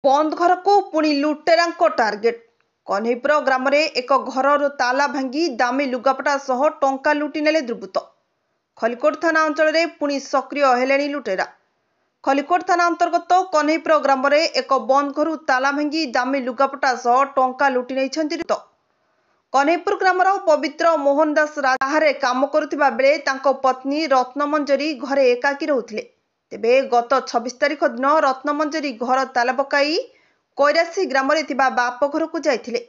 बंद घर को पुणी लुटेरा टार्गेट कन्हैपुर ग्राम एक घर ताला भांगी दामी लुगापटा सह टंका लुटि नेले दुर्बृत्त। खलिकोट थाना अंचल पुणी सक्रिय हेलेनी लुटेरा। खलिकोट थाना अंतर्गत कन्हैपुर ग्राम एक बंद घर ताला भांगी दामी लुगापटा सह टंका लुटि नेइछन्ति दुर्बृत्त। कन्हैपुर ग्रामर पवित्र मोहन दास बाहर काम करुवा बेले तांको पत्नी रत्नमंजरी घरे एकाकी रहुथिले। तेबे गत 26 तारिख दिन रत्नमंजरी घर ताला पकाई कैरासी ग्राम बाप घर को जाइथिले।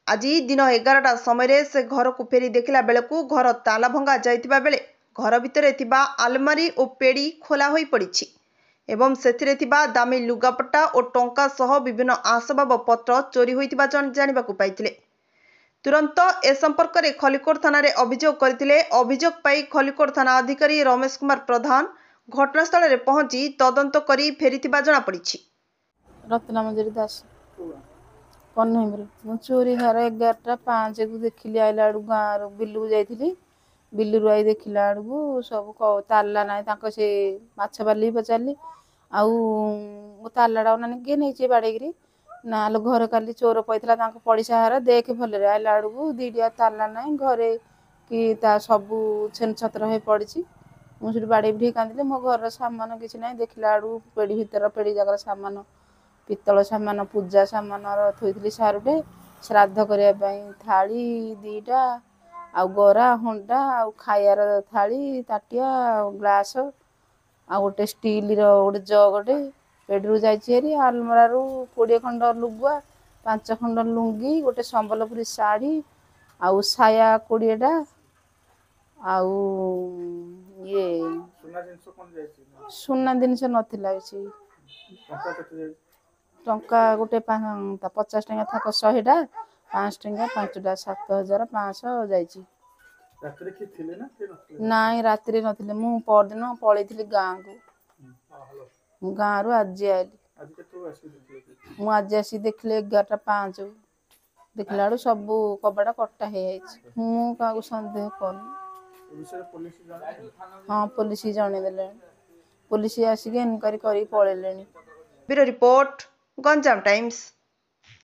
आज दिन 11टा समय से घर को फेरी देखला बेलू घर ताला भंगा जाइथिबा बेले घर भितर आलमारी और पेड़ी खोला होई पड़िछि एवं सेथिरे थिबा दामी लुगापट्टा और टंका सह विभिन्न आसबाब पत्र चोरी होइतिबा जानिबाकु पाइथिले। तुरंत ए संपर्क में खलिकोट थाना रे अभियोग करथिले। अभियोग पाई खलिकोट थाना अधिकारी रमेश कुमार प्रधान घटनास्थल में पहुंची तदंत करी फेरीथिबा जणा पड़िछि। रत्नमंजरी दास कन्हैपुर चोरी हर 11:05 को देखिली आइला आड़ू गाँव बिलू जाइली। बिलू आई देखला आड़ू सब ताला ना से माछ बाली पचारि आउ तालाटा ना किए नहीं बाड़ेगी ना लो घर काली चोर पैला पड़िशा हार देख भले आइला आड़ू दीटिया ताला ना घरे कि सबू छेन छतर हो पड़ी। मुझे बाड़े भी कांदिले मो घर सामान किसी ना देखला आड़ू पेड़ी भीतर पेड़ी जगह सामान पितल सामान पूजा सामान थोड़ी सारुटे श्राद्ध करने थाली 2टा आउ गरा हंडा आउ खायार थाली ताटिया ग्लास आ गोटे स्टील गोटे जगटे पेड़ू जाइए आलमरा 20 खंड लुगुआ 5 खंड लुंगी गोटे संबलपुरी शाढ़ी आउ साया 20टा आउ ये सुना जिनस नाला टंका गोटे 50 टंका थाक 100टा 5 टंका 5टा 7,500 जाइए। नाई रात्रि नथिले मु परदिन पळैथिली गाँ को गाँ रु आज आइली मु आज आसी देखले 11:05 देखला सब कबाड़ा कट्टा हो मु क्या सन्देह कर। हाँ पुलिस जन पुलिस आसिक इनक्वारी कर पलैले। Bureau report Ganjam times.